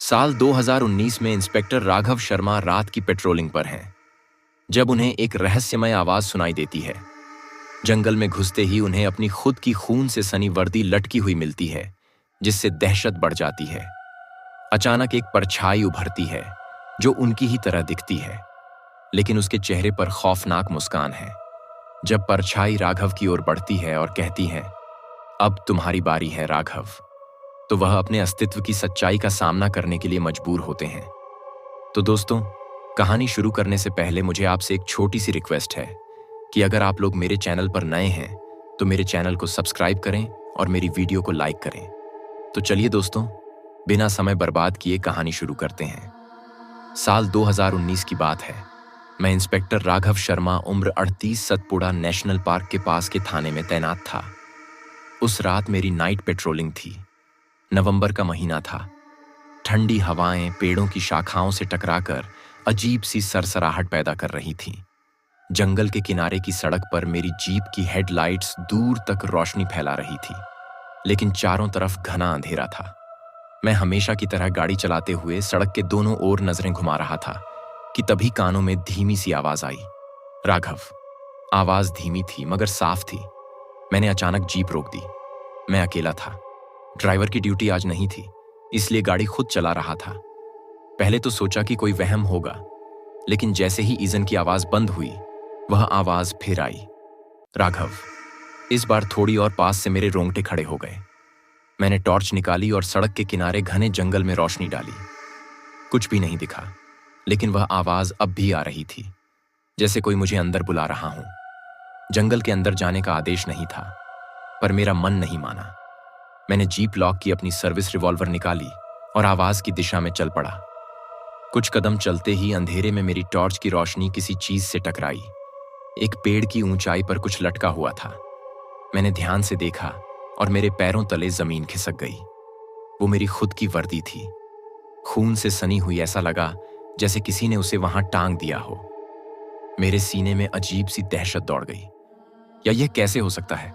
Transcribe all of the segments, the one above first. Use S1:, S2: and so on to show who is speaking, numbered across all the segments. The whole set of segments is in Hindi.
S1: साल 2019 में इंस्पेक्टर राघव शर्मा रात की पेट्रोलिंग पर हैं जब उन्हें एक रहस्यमय आवाज सुनाई देती है। जंगल में घुसते ही उन्हें अपनी खुद की खून से सनी वर्दी लटकी हुई मिलती है, जिससे दहशत बढ़ जाती है। अचानक एक परछाई उभरती है जो उनकी ही तरह दिखती है, लेकिन उसके चेहरे पर खौफनाक मुस्कान है। जब परछाई राघव की ओर बढ़ती है और कहती है, अब तुम्हारी बारी है राघव, तो वह अपने अस्तित्व की सच्चाई का सामना करने के लिए मजबूर होते हैं। तो दोस्तों, कहानी शुरू करने से पहले मुझे आपसे एक छोटी सी रिक्वेस्ट है कि अगर आप लोग मेरे चैनल पर नए हैं तो मेरे चैनल को सब्सक्राइब करें और मेरी वीडियो को लाइक करें। तो चलिए दोस्तों, बिना समय बर्बाद किए कहानी शुरू करते हैं। साल 2019 की बात है। मैं इंस्पेक्टर राघव शर्मा उम्र 38 सतपुड़ा नेशनल पार्क के पास के थाने में तैनात था। उस रात मेरी नाइट पेट्रोलिंग थी। नवंबर का महीना था। ठंडी हवाएं पेड़ों की शाखाओं से टकराकर अजीब सी सरसराहट पैदा कर रही थीं। जंगल के किनारे की सड़क पर मेरी जीप की हेडलाइट्स दूर तक रोशनी फैला रही थी, लेकिन चारों तरफ घना अंधेरा था। मैं हमेशा की तरह गाड़ी चलाते हुए सड़क के दोनों ओर नजरें घुमा रहा था कि तभी कानों में धीमी सी आवाज आई, राघव। आवाज धीमी थी मगर साफ थी। मैंने अचानक जीप रोक दी। मैं अकेला था। ड्राइवर की ड्यूटी आज नहीं थी, इसलिए गाड़ी खुद चला रहा था। पहले तो सोचा कि कोई वहम होगा, लेकिन जैसे ही इंजन की आवाज बंद हुई, वह आवाज फिर आई, राघव। इस बार थोड़ी और पास से मेरे रोंगटे खड़े हो गए। मैंने टॉर्च निकाली और सड़क के किनारे घने जंगल में रोशनी डाली। कुछ भी नहीं दिखा, लेकिन वह आवाज अब भी आ रही थी, जैसे कोई मुझे अंदर बुला रहा हो। जंगल के अंदर जाने का आदेश नहीं था, पर मेरा मन नहीं माना। मैंने जीप लॉक की अपनी सर्विस रिवॉल्वर निकाली और आवाज की दिशा में चल पड़ा। कुछ कदम चलते ही अंधेरे में मेरी टॉर्च की रोशनी किसी चीज से टकराई। एक पेड़ की ऊंचाई पर कुछ लटका हुआ था। मैंने ध्यान से देखा और मेरे पैरों तले जमीन खिसक गई। वो मेरी खुद की वर्दी थी, खून से सनी हुई। ऐसा लगा जैसे किसी ने उसे वहां टांग दिया हो। मेरे सीने में अजीब सी दहशत दौड़ गई। या यह कैसे हो सकता है?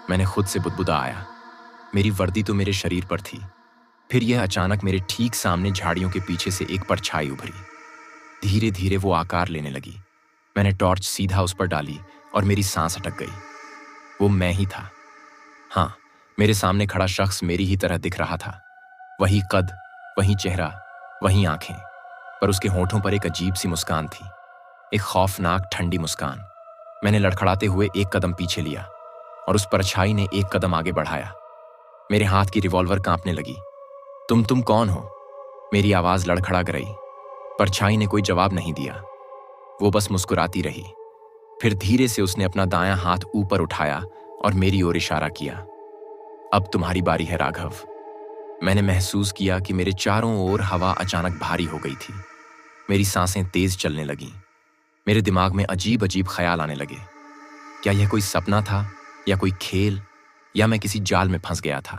S1: मैंने खुद से बुदबुदाया। मेरी वर्दी तो मेरे शरीर पर थी। फिर यह अचानक मेरे ठीक सामने झाड़ियों के पीछे से एक परछाई उभरी। धीरे धीरे वो आकार लेने लगी। मैंने टॉर्च सीधा उस पर डाली और मेरी सांस अटक गई। वो मैं ही था। हाँ, मेरे सामने खड़ा शख्स मेरी ही तरह दिख रहा था। वही कद, वही चेहरा, वही आंखें, पर उसके होठों पर एक अजीब सी मुस्कान थी, एक खौफनाक ठंडी मुस्कान। मैंने लड़खड़ाते हुए एक कदम पीछे लिया और उस परछाई ने एक कदम आगे बढ़ाया। मेरे हाथ की रिवॉल्वर कांपने लगी। तुम कौन हो? मेरी आवाज लड़खड़ा गई। परछाई ने कोई जवाब नहीं दिया, वो बस मुस्कुराती रही। फिर धीरे से उसने अपना दायां हाथ ऊपर उठाया और मेरी ओर इशारा किया, अब तुम्हारी बारी है राघव। मैंने महसूस किया कि मेरे चारों ओर हवा अचानक भारी हो गई थी। मेरी सांसें तेज चलने लगीं। मेरे दिमाग में अजीब अजीब ख्याल आने लगे। क्या यह कोई सपना था या कोई खेल, या मैं किसी जाल में फंस गया था?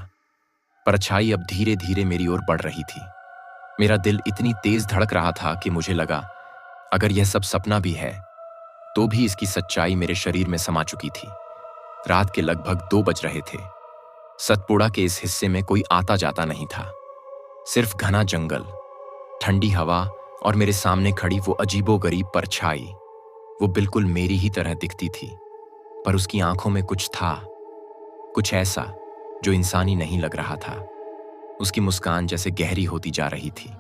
S1: परछाई अब धीरे धीरे मेरी ओर बढ़ रही थी। मेरा दिल इतनी तेज धड़क रहा था कि मुझे लगा अगर यह सब सपना भी है तो भी इसकी सच्चाई मेरे शरीर में समा चुकी थी। रात के लगभग 2 बज रहे थे। सतपुड़ा के इस हिस्से में कोई आता जाता नहीं था, सिर्फ घना जंगल, ठंडी हवा और मेरे सामने खड़ी वो अजीबोगरीब परछाई। वो बिल्कुल मेरी ही तरह दिखती थी, पर उसकी आंखों में कुछ था, कुछ ऐसा जो इंसानी नहीं लग रहा था। उसकी मुस्कान जैसे गहरी होती जा रही थी,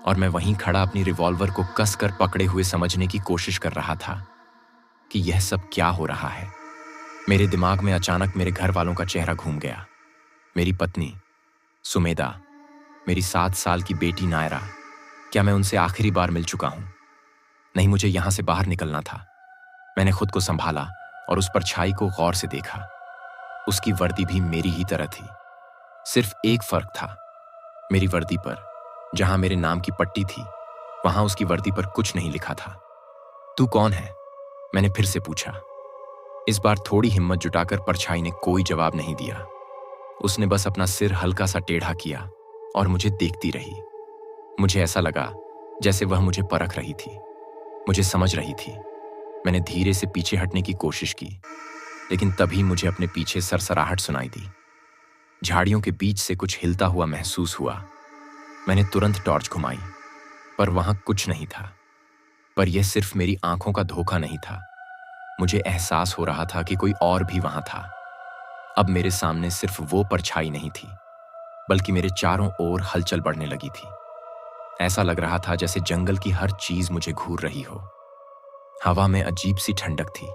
S1: और मैं वहीं खड़ा अपनी रिवॉल्वर को कसकर पकड़े हुए समझने की कोशिश कर रहा था कि यह सब क्या हो रहा है। मेरे दिमाग में अचानक मेरे घर वालों का चेहरा घूम गया। मेरी पत्नी सुमेधा, मेरी 7 साल की बेटी नायरा। क्या मैं उनसे आखिरी बार मिल चुका हूं? नहीं, मुझे यहां से बाहर निकलना था। मैंने खुद को संभाला और उस परछाई को गौर से देखा। उसकी वर्दी भी मेरी ही तरह थी। सिर्फ एक फर्क था, मेरी वर्दी पर जहां मेरे नाम की पट्टी थी, वहां उसकी वर्दी पर कुछ नहीं लिखा था। तू कौन है? मैंने फिर से पूछा। इस बार थोड़ी हिम्मत जुटाकर परछाई ने कोई जवाब नहीं दिया। उसने बस अपना सिर हल्का सा टेढ़ा किया और मुझे देखती रही। मुझे ऐसा लगा जैसे वह मुझे परख रही थी, मुझे समझ रही थी। मैंने धीरे से पीछे हटने की कोशिश की, लेकिन तभी मुझे अपने पीछे सरसराहट सुनाई दी। झाड़ियों के बीच से कुछ हिलता हुआ महसूस हुआ। मैंने तुरंत टॉर्च घुमाई, पर वहां कुछ नहीं था। पर यह सिर्फ मेरी आंखों का धोखा नहीं था। मुझे एहसास हो रहा था कि कोई और भी वहां था। अब मेरे सामने सिर्फ वो परछाई नहीं थी, बल्कि मेरे चारों ओर हलचल बढ़ने लगी थी। ऐसा लग रहा था जैसे जंगल की हर चीज मुझे घूर रही हो। हवा में अजीब सी ठंडक थी,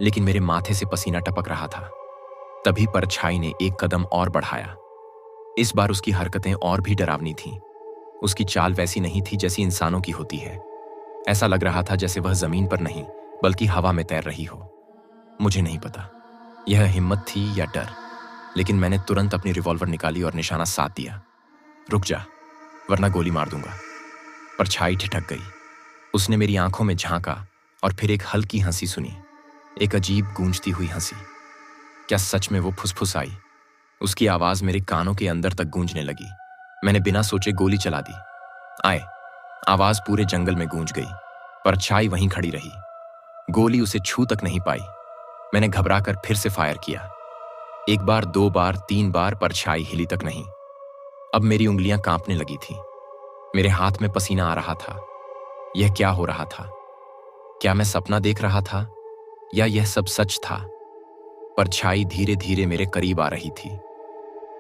S1: लेकिन मेरे माथे से पसीना टपक रहा था। तभी परछाई ने एक कदम और बढ़ाया। इस बार उसकी हरकतें और भी डरावनी थीं। उसकी चाल वैसी नहीं थी जैसी इंसानों की होती है। ऐसा लग रहा था जैसे वह जमीन पर नहीं, बल्कि हवा में तैर रही हो। मुझे नहीं पता यह हिम्मत थी या डर, लेकिन मैंने तुरंत अपनी रिवॉल्वर निकाली और निशाना साध दिया। रुक जा, वरना गोली मार दूंगा। परछाई ठिठक गई। उसने मेरी आंखों में झांका और फिर एक हल्की हंसी सुनी, एक अजीब गूंजती हुई हंसी। क्या सच में वो फुसफुसाई? उसकी आवाज मेरे कानों के अंदर तक गूंजने लगी। मैंने बिना सोचे गोली चला दी। आए! आवाज पूरे जंगल में गूंज गई। परछाई वहीं खड़ी रही। गोली उसे छू तक नहीं पाई। मैंने घबराकर फिर से फायर किया। एक बार, दो बार, तीन बार, परछाई हिली तक नहीं। अब मेरी उंगलियां कांपने लगी थी। मेरे हाथ में पसीना आ रहा था। यह क्या हो रहा था? क्या मैं सपना देख रहा था या यह सब सच था? परछाई धीरे धीरे मेरे करीब आ रही थी।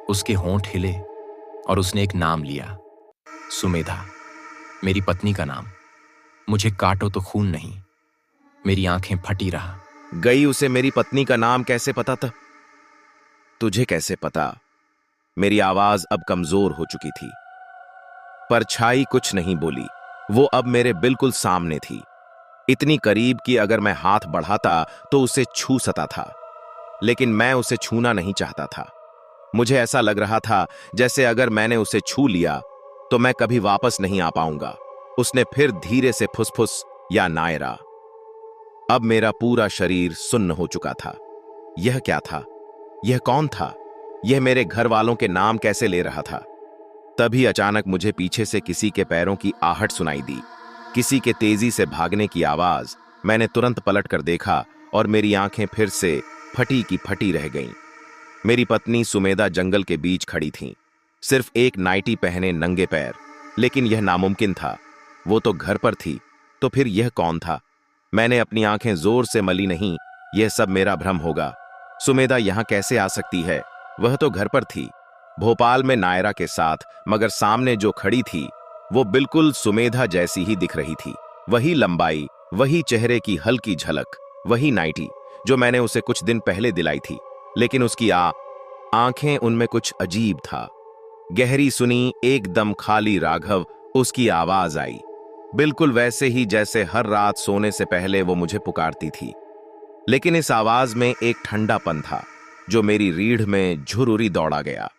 S1: उसके होंठ हिले और उसने एक नाम लिया, सुमेधा, मेरी पत्नी का नाम। मुझे काटो तो खून नहीं। मेरी आंखें फटी रहा।
S2: गई उसे मेरी पत्नी का नाम कैसे पता था? तुझे कैसे पता? मेरी आवाज अब कमजोर हो चुकी थी। परछाई कुछ नहीं बोली। वो अब मेरे बिल्कुल सामने थी, इतनी करीब कि अगर मैं हाथ बढ़ाता तो उसे छू सकता था, लेकिन मैं उसे छूना नहीं चाहता था। मुझे ऐसा लग रहा था जैसे अगर मैंने उसे छू लिया तो मैं कभी वापस नहीं आ पाऊंगा। उसने फिर धीरे से फुसफुस या नायरा। अब मेरा पूरा शरीर सुन्न हो चुका था। यह क्या था? यह कौन था? यह मेरे घर वालों के नाम कैसे ले रहा था? तभी अचानक मुझे पीछे से किसी के पैरों की आहट सुनाई दी, किसी के तेजी से भागने की आवाज। मैंने तुरंत पलट कर देखा और मेरी आंखें फिर से फटी की फटी रह गईं। मेरी पत्नी सुमेधा जंगल के बीच खड़ी थीं, सिर्फ एक नाइटी पहने नंगे पैर। लेकिन यह नामुमकिन था। वो तो घर पर थी, तो फिर यह कौन था? मैंने अपनी आंखें जोर से मली। नहीं, यह सब मेरा भ्रम होगा। सुमेधा यहां कैसे आ सकती है? वह तो घर पर थी, भोपाल में नायरा के साथ, मगर सामने जो खड़ी थी वो बिल्कुल सुमेधा जैसी ही दिख रही थी। वही लंबाई, वही चेहरे की हल्की झलक, वही नाइटी जो मैंने उसे कुछ दिन पहले दिलाई थी। लेकिन उसकी आंखें, उनमें कुछ अजीब था। गहरी सुनी, एकदम खाली। राघव, उसकी आवाज आई, बिल्कुल वैसे ही जैसे हर रात सोने से पहले वो मुझे पुकारती थी। लेकिन इस आवाज में एक ठंडापन था जो मेरी रीढ़ में झुर्री दौड़ा गया।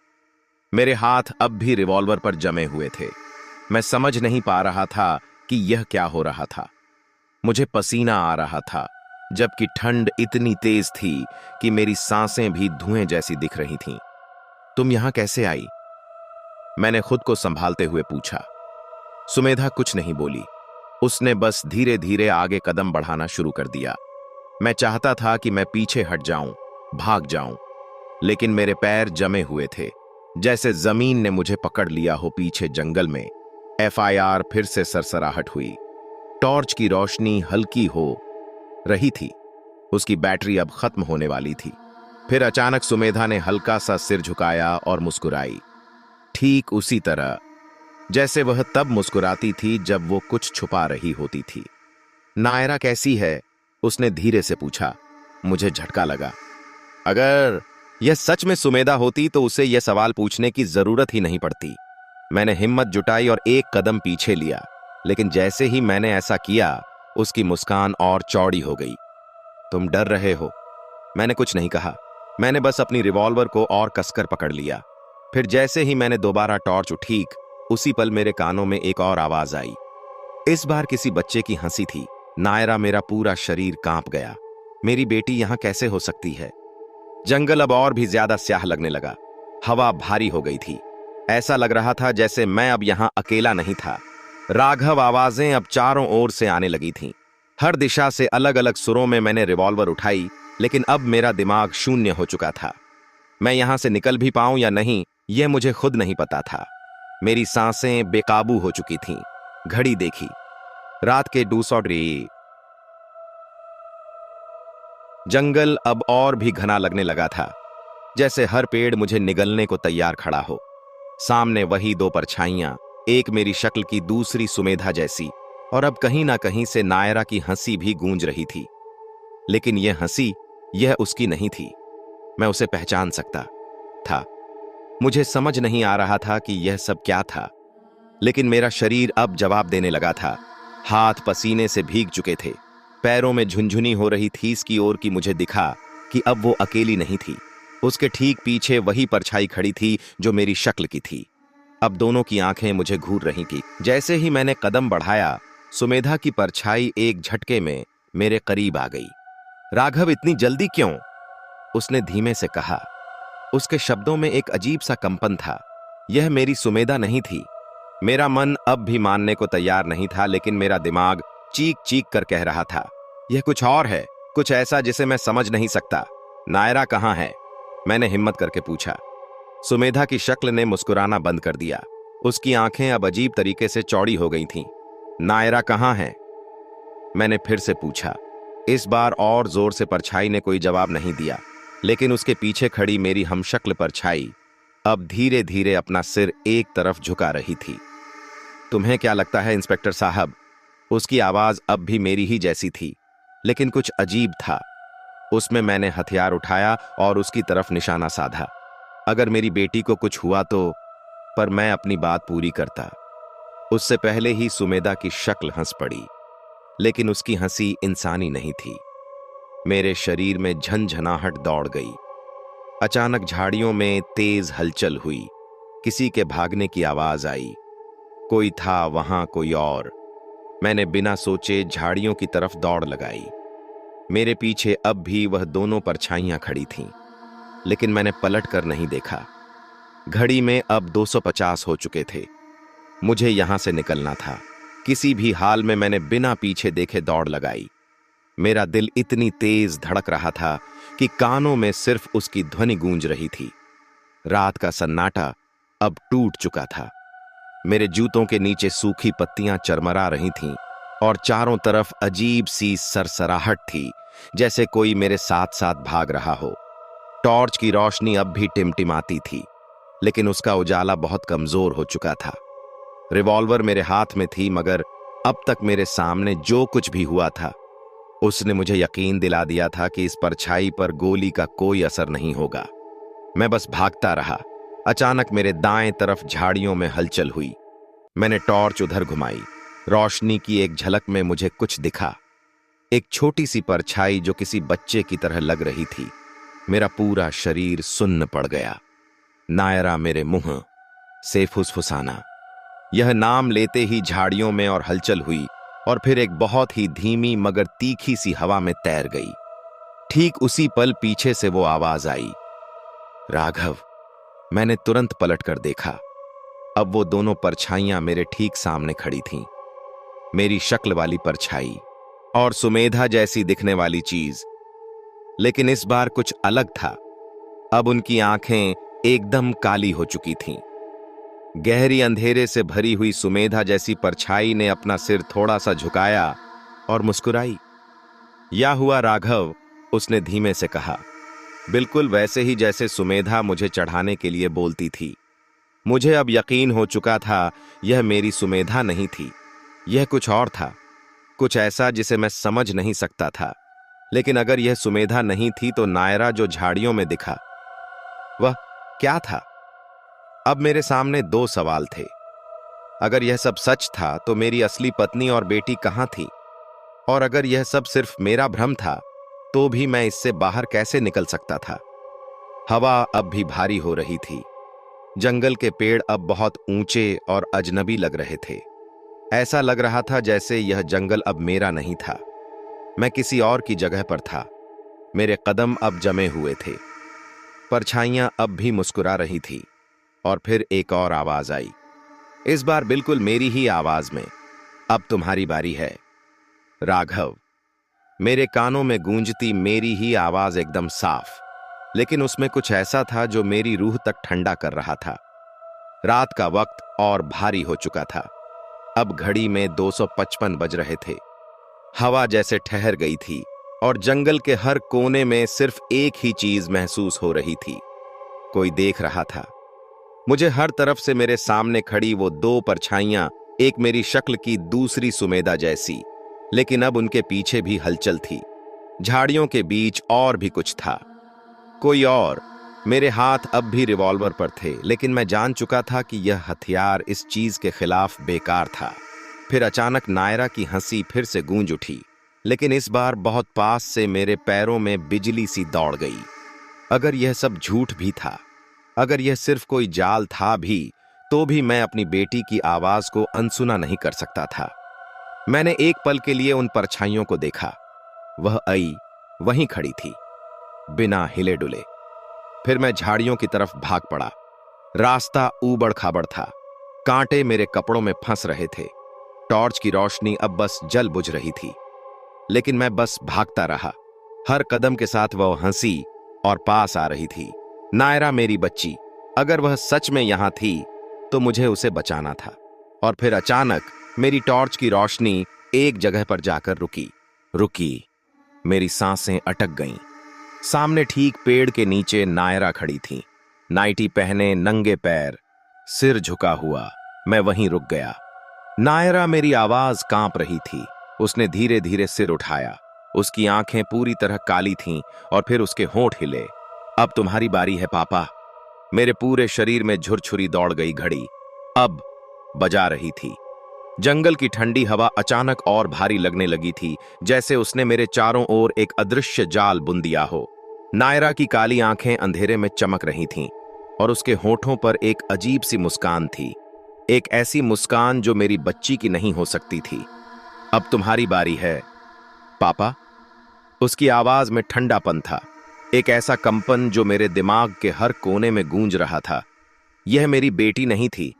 S2: मेरे हाथ अब भी रिवॉल्वर पर जमे हुए थे। मैं समझ नहीं पा रहा था कि यह क्या हो रहा था। मुझे पसीना आ रहा था, जबकि ठंड इतनी तेज थी कि मेरी सांसें भी धुएं जैसी दिख रही थीं। तुम यहां कैसे आई? मैंने खुद को संभालते हुए पूछा। सुमेधा कुछ नहीं बोली। उसने बस धीरे धीरे आगे कदम बढ़ाना शुरू कर दिया। मैं चाहता था कि मैं पीछे हट जाऊं, भाग जाऊं, लेकिन मेरे पैर जमे हुए थे, जैसे जमीन ने मुझे पकड़ लिया हो। पीछे जंगल में FIR फिर से सरसराहट हुई। टॉर्च की रोशनी हल्की हो रही थी। उसकी बैटरी अब खत्म होने वाली थी। फिर अचानक सुमेधा ने हल्का सा सिर झुकाया और मुस्कुराई, ठीक उसी तरह जैसे वह तब मुस्कुराती थी जब वो कुछ छुपा रही होती थी। नायरा कैसी है? उसने धीरे से पूछा। मुझे झटका लगा। अगर यह सच में सुमेधा होती तो उसे यह सवाल पूछने की जरूरत ही नहीं पड़ती। मैंने हिम्मत जुटाई और एक कदम पीछे लिया, लेकिन जैसे ही मैंने ऐसा किया, उसकी मुस्कान और चौड़ी हो गई। तुम डर रहे हो? मैंने कुछ नहीं कहा। मैंने बस अपनी रिवॉल्वर को और कसकर पकड़ लिया। फिर जैसे ही मैंने दोबारा टॉर्च उठी, उसी पल मेरे कानों में एक और आवाज आई। इस बार किसी बच्चे की हंसी थी। नायरा, मेरा पूरा शरीर कांप गया। मेरी बेटी यहां कैसे हो सकती है? जंगल अब और भी ज्यादा स्याह लगने लगा। हवा भारी हो गई थी। ऐसा लग रहा था जैसे मैं अब यहां अकेला नहीं था। राघव, आवाजें अब चारों ओर से आने लगी थीं। हर दिशा से अलग अलग सुरों में मैंने रिवॉल्वर उठाई, लेकिन अब मेरा दिमाग शून्य हो चुका था। मैं यहां से निकल भी पाऊं या नहीं, यह मुझे खुद नहीं पता था। मेरी सांसें बेकाबू हो चुकी थीं। घड़ी देखी, रात के 2:30। जंगल अब और भी घना लगने लगा था, जैसे हर पेड़ मुझे निगलने को तैयार खड़ा हो। सामने वही दो परछाइयां, एक मेरी शक्ल की, दूसरी सुमेधा जैसी, और अब कहीं ना कहीं से नायरा की हंसी भी गूंज रही थी। लेकिन यह हंसी, यह उसकी नहीं थी। मैं उसे पहचान सकता था। मुझे समझ नहीं आ रहा था कि यह सब क्या था, लेकिन मेरा शरीर अब जवाब देने लगा था। हाथ पसीने से भीग चुके थे, पैरों में झुनझुनी हो रही थी। इसकी ओर की मुझे दिखा कि अब वो अकेली नहीं थी। उसके ठीक पीछे वही परछाई खड़ी थी जो मेरी शक्ल की थी। अब दोनों की आंखें मुझे घूर रही थी। जैसे ही मैंने कदम बढ़ाया, सुमेधा की परछाई एक झटके में मेरे करीब आ गई। राघव, इतनी जल्दी क्यों? उसने धीमे से कहा। उसके शब्दों में एक अजीब सा कंपन था। यह मेरी सुमेधा नहीं थी। मेरा मन अब भी मानने को तैयार नहीं था, लेकिन मेरा दिमाग चीख चीख कर कह रहा था, यह कुछ और है, कुछ ऐसा जिसे मैं समझ नहीं सकता। नायरा कहाँ है? मैंने हिम्मत करके पूछा। सुमेधा की शक्ल ने मुस्कुराना बंद कर दिया। उसकी आंखें अब अजीब तरीके से चौड़ी हो गई थीं। नायरा कहाँ है? मैंने फिर से पूछा। इस बार और जोर से परछाई ने कोई जवाब नहीं दिया, लेकिन उसके पीछे खड़ी मेरी हमशक्ल परछाई अब धीरे धीरे अपना सिर एक तरफ झुका रही थी। तुम्हें क्या लगता है इंस्पेक्टर साहब? उसकी आवाज अब भी मेरी ही जैसी थी, लेकिन कुछ अजीब था। उसमें मैंने हथियार उठाया और उसकी तरफ निशाना साधा। अगर मेरी बेटी को कुछ हुआ तो, पर मैं अपनी बात पूरी करता। उससे पहले ही सुमेधा की शक्ल हंस पड़ी, लेकिन उसकी हंसी इंसानी नहीं थी। मेरे शरीर में झनझनाहट दौड़ गई। अचानक झाड़ियों में तेज हलचल हुई। किसी के भागने की आवाज आई। कोई था वहां, कोई और। मैंने बिना सोचे झाड़ियों की तरफ दौड़ लगाई। मेरे पीछे अब भी वह दोनों परछाइयां खड़ी थीं, लेकिन मैंने पलट कर नहीं देखा। घड़ी में अब 250 हो चुके थे। मुझे यहां से निकलना था। किसी भी हाल में मैंने बिना पीछे देखे दौड़ लगाई। मेरा दिल इतनी तेज धड़क रहा था कि कानों में सिर्फ उसकी ध्वनि गूंज रही थी। रात का सन्नाटा अब टूट चुका था। मेरे जूतों के नीचे सूखी पत्तियां चरमरा रही थीं और चारों तरफ अजीब सी सरसराहट थी, जैसे कोई मेरे साथ साथ भाग रहा हो। टॉर्च की रोशनी अब भी टिमटिमाती थी, लेकिन उसका उजाला बहुत कमजोर हो चुका था। रिवॉल्वर मेरे हाथ में थी, मगर अब तक मेरे सामने जो कुछ भी हुआ था, उसने मुझे यकीन दिला दिया था कि इस परछाई पर गोली का कोई असर नहीं होगा। मैं बस भागता रहा। अचानक मेरे दाएं तरफ झाड़ियों में हलचल हुई। मैंने टॉर्च उधर घुमाई। रोशनी की एक झलक में मुझे कुछ दिखा। एक छोटी सी परछाई जो किसी बच्चे की तरह लग रही थी। मेरा पूरा शरीर सुन्न पड़ गया। नायरा मेरे मुंह से फुसफुसाना। यह नाम लेते ही झाड़ियों में और हलचल हुई, और फिर एक बहुत ही धीमी मगर तीखी सी हवा में तैर गई। ठीक उसी पल पीछे से वो आवाज आई, राघव। मैंने तुरंत पलट कर देखा। अब वो दोनों परछाइयां मेरे ठीक सामने खड़ी थीं। मेरी शक्ल वाली परछाई और सुमेधा जैसी दिखने वाली चीज, लेकिन इस बार कुछ अलग था। अब उनकी आंखें एकदम काली हो चुकी थीं। गहरी अंधेरे से भरी हुई सुमेधा जैसी परछाई ने अपना सिर थोड़ा सा झुकाया और मुस्कुराई। या हुआ राघव? उसने धीमे से कहा, बिल्कुल वैसे ही जैसे सुमेधा मुझे चढ़ाने के लिए बोलती थी। मुझे अब यकीन हो चुका था यह मेरी सुमेधा नहीं थी, यह कुछ और था, कुछ ऐसा जिसे मैं समझ नहीं सकता था। लेकिन अगर यह सुमेधा नहीं थी तो नायरा जो झाड़ियों में दिखा, वह क्या था? अब मेरे सामने दो सवाल थे। अगर यह सब सच था तो मेरी असली पत्नी और बेटी कहां थी? और अगर यह सब सिर्फ मेरा भ्रम था तो भी मैं इससे बाहर कैसे निकल सकता था? हवा अब भी भारी हो रही थी। जंगल के पेड़ अब बहुत ऊंचे और अजनबी लग रहे थे। ऐसा लग रहा था जैसे यह जंगल अब मेरा नहीं था, मैं किसी और की जगह पर था। मेरे कदम अब जमे हुए थे। परछाइयां अब भी मुस्कुरा रही थी, और फिर एक और आवाज आई। इस बार बिल्कुल मेरी ही आवाज में, अब तुम्हारी बारी है, राघव। मेरे कानों में गूंजती मेरी ही आवाज एकदम साफ, लेकिन उसमें कुछ ऐसा था जो मेरी रूह तक ठंडा कर रहा था। रात का वक्त और भारी हो चुका था। अब घड़ी में 255 बज रहे थे। हवा जैसे ठहर गई थी और जंगल के हर कोने में सिर्फ एक ही चीज महसूस हो रही थी, कोई देख रहा था मुझे। हर तरफ से मेरे सामने खड़ी वो दो परछाइयां, एक मेरी शक्ल की, दूसरी सुमेधा जैसी, लेकिन अब उनके पीछे भी हलचल थी। झाड़ियों के बीच और भी कुछ था, कोई और। मेरे हाथ अब भी रिवॉल्वर पर थे, लेकिन मैं जान चुका था कि यह हथियार इस चीज के खिलाफ बेकार था। फिर अचानक नायरा की हंसी फिर से गूंज उठी, लेकिन इस बार बहुत पास से। मेरे पैरों में बिजली सी दौड़ गई। अगर यह सब झूठ भी था, अगर यह सिर्फ कोई जाल था भी, तो भी मैं अपनी बेटी की आवाज को अनसुना नहीं कर सकता था। मैंने एक पल के लिए उन परछाइयों को देखा। वह आई वहीं खड़ी थी, बिना हिले डुले। फिर मैं झाड़ियों की तरफ भाग पड़ा। रास्ता ऊबड़ खाबड़ था, कांटे मेरे कपड़ों में फंस रहे थे। टॉर्च की रोशनी अब बस जल बुझ रही थी, लेकिन मैं बस भागता रहा। हर कदम के साथ वह हंसी और पास आ रही थी। नायरा, मेरी बच्ची, अगर वह सच में यहां थी तो मुझे उसे बचाना था। और फिर अचानक मेरी टॉर्च की रोशनी एक जगह पर जाकर रुकी। मेरी सांसें अटक गईं। सामने ठीक पेड़ के नीचे नायरा खड़ी थी, नाइटी पहने, नंगे पैर, सिर झुका हुआ। मैं वहीं रुक गया। नायरा, मेरी आवाज कांप रही थी। उसने धीरे धीरे सिर उठाया। उसकी आंखें पूरी तरह काली थीं और फिर उसके होंठ हिले। अब तुम्हारी बारी है पापा। मेरे पूरे शरीर में झुरझुरी दौड़ गई। घड़ी अब बजा रही थी। जंगल की ठंडी हवा अचानक और भारी लगने लगी थी, जैसे उसने मेरे चारों ओर एक अदृश्य जाल बुन दिया हो। नायरा की काली आंखें अंधेरे में चमक रही थीं और उसके होठों पर एक अजीब सी मुस्कान थी, एक ऐसी मुस्कान जो मेरी बच्ची की नहीं हो सकती थी। अब तुम्हारी बारी है पापा। उसकी आवाज में ठंडापन था, एक ऐसा कंपन जो मेरे दिमाग के हर कोने में गूंज रहा था। यह मेरी बेटी नहीं थी,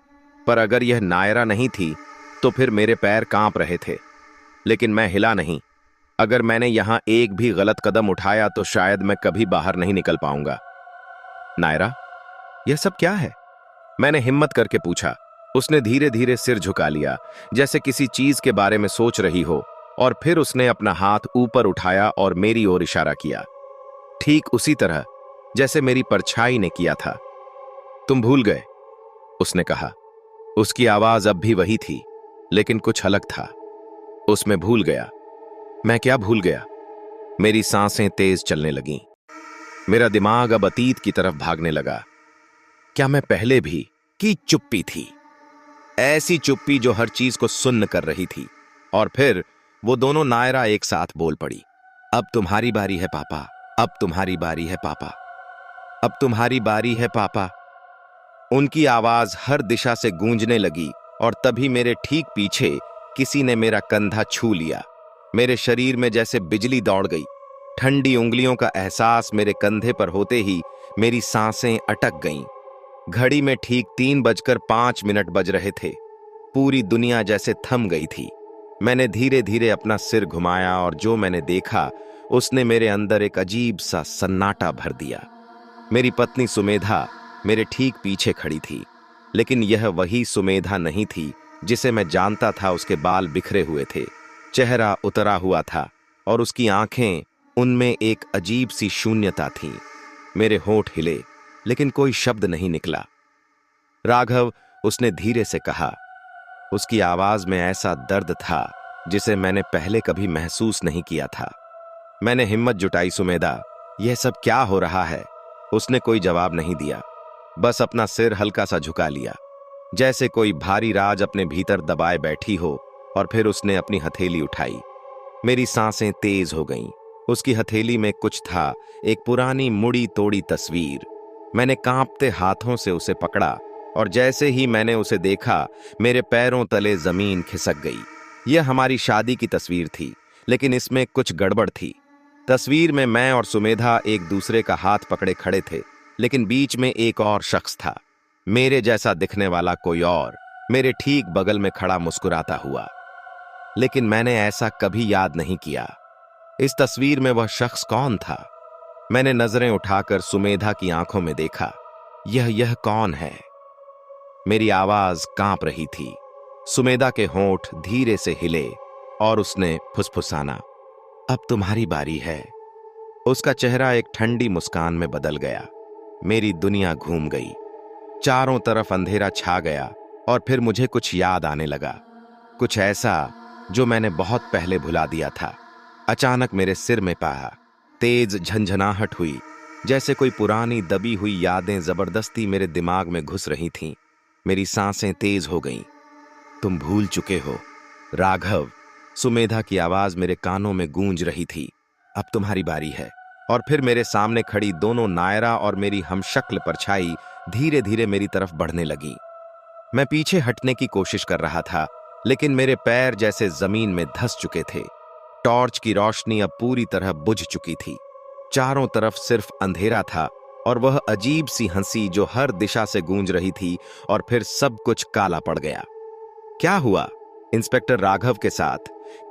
S2: पर अगर यह नायरा नहीं थी तो फिर मेरे पैर कांप रहे थे, लेकिन मैं हिला नहीं। अगर मैंने यहां एक भी गलत कदम उठाया तो शायद मैं कभी बाहर नहीं निकल पाऊंगा। नायरा, यह सब क्या है? मैंने हिम्मत करके पूछा। उसने धीरे धीरे सिर झुका लिया, जैसे किसी चीज के बारे में सोच रही हो, और फिर उसने अपना हाथ ऊपर उठाया और मेरी ओर इशारा किया, ठीक उसी तरह जैसे मेरी परछाई ने किया था। तुम भूल गए, उसने कहा। उसकी आवाज अब भी वही थी, लेकिन कुछ अलग था। उसमें भूल गया। मैं क्या भूल गया? मेरी सांसें तेज चलने लगीं। मेरा दिमाग अब अतीत की तरफ भागने लगा। क्या मैं पहले भी की चुप्पी थी? ऐसी चुप्पी जो हर चीज को सुन्न कर रही थी। और फिर वो दोनों नायरा एक साथ बोल पड़ी, अब तुम्हारी बारी है पापा, अब तुम्हारी बारी है पापा, अब तुम्हारी बारी है पापा। उनकी आवाज हर दिशा से गूंजने लगी और तभी मेरे ठीक पीछे किसी ने मेरा कंधा छू लिया। मेरे शरीर में जैसे बिजली दौड़ गई। ठंडी उंगलियों का एहसास मेरे कंधे पर होते ही मेरी सांसें अटक गईं। घड़ी में ठीक 3:05 बज रहे थे। पूरी दुनिया जैसे थम गई थी। मैंने धीरे धीरे अपना सिर घुमाया और जो मैंने देखा उसने मेरे अंदर एक अजीब सा सन्नाटा भर दिया। मेरी पत्नी सुमेधा मेरे ठीक पीछे खड़ी थी, लेकिन यह वही सुमेधा नहीं थी जिसे मैं जानता था। उसके बाल बिखरे हुए थे, चेहरा उतरा हुआ था और उसकी आंखें, उनमें एक अजीब सी शून्यता थी। मेरे होंठ हिले, लेकिन कोई शब्द नहीं निकला। राघव, उसने धीरे से कहा। उसकी आवाज में ऐसा दर्द था जिसे मैंने पहले कभी महसूस नहीं किया था। मैंने हिम्मत जुटाई, सुमेधा, यह सब क्या हो रहा है? उसने कोई जवाब नहीं दिया, बस अपना सिर हल्का सा झुका लिया, जैसे कोई भारी राज अपने भीतर दबाए बैठी हो। और फिर उसने अपनी हथेली उठाई। मेरी सांसें तेज हो गईं। उसकी हथेली में कुछ था, एक पुरानी मुड़ी तोड़ी तस्वीर। मैंने कांपते हाथों से उसे पकड़ा और जैसे ही मैंने उसे देखा, मेरे पैरों तले जमीन खिसक गई। यह हमारी शादी की तस्वीर थी, लेकिन इसमें कुछ गड़बड़ थी। तस्वीर में मैं और सुमेधा एक दूसरे का हाथ पकड़े खड़े थे, लेकिन बीच में एक और शख्स था, मेरे जैसा दिखने वाला कोई और, मेरे ठीक बगल में खड़ा मुस्कुराता हुआ। लेकिन मैंने ऐसा कभी याद नहीं किया। इस तस्वीर में वह शख्स कौन था? मैंने नजरें उठाकर सुमेधा की आंखों में देखा। यह कौन है? मेरी आवाज कांप रही थी। सुमेधा के होंठ धीरे से हिले और उसने फुसफुसाना, अब तुम्हारी बारी है। उसका चेहरा एक ठंडी मुस्कान में बदल गया। मेरी दुनिया घूम गई। चारों तरफ अंधेरा छा गया और फिर मुझे कुछ याद आने लगा, कुछ ऐसा जो मैंने बहुत पहले भुला दिया था। अचानक मेरे सिर में पाया तेज झंझनाहट हुई, जैसे कोई पुरानी दबी हुई यादें जबरदस्ती मेरे दिमाग में घुस रही थीं। मेरी सांसें तेज हो गईं। तुम भूल चुके हो राघव। सुमेधा की आवाज मेरे कानों में गूंज रही थी। अब तुम्हारी बारी है। और फिर मेरे सामने खड़ी दोनों नायरा और मेरी हमशक्ल परछाई धीरे धीरे मेरी तरफ बढ़ने लगी। मैं पीछे हटने की कोशिश कर रहा था, लेकिन मेरे पैर जैसे जमीन में धंस चुके थे। टॉर्च की रोशनी अब पूरी तरह बुझ चुकी थी। चारों तरफ सिर्फ अंधेरा था और वह अजीब सी हंसी जो हर दिशा से गूंज रही थी, और फिर सब कुछ काला पड़ गया। क्या हुआ इंस्पेक्टर राघव के साथ?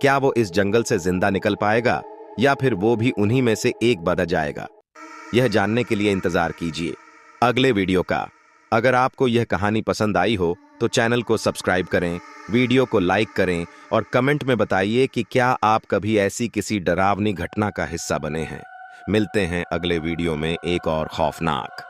S2: क्या वो इस जंगल से जिंदा निकल पाएगा या फिर वो भी उन्हीं में से एक बन जाएगा? यह जानने के लिए इंतजार कीजिए अगले वीडियो का। अगर आपको यह कहानी पसंद आई हो तो चैनल को सब्सक्राइब करें, वीडियो को लाइक करें और कमेंट में बताइए कि क्या आप कभी ऐसी किसी डरावनी घटना का हिस्सा बने हैं। मिलते हैं अगले वीडियो में एक और खौफनाक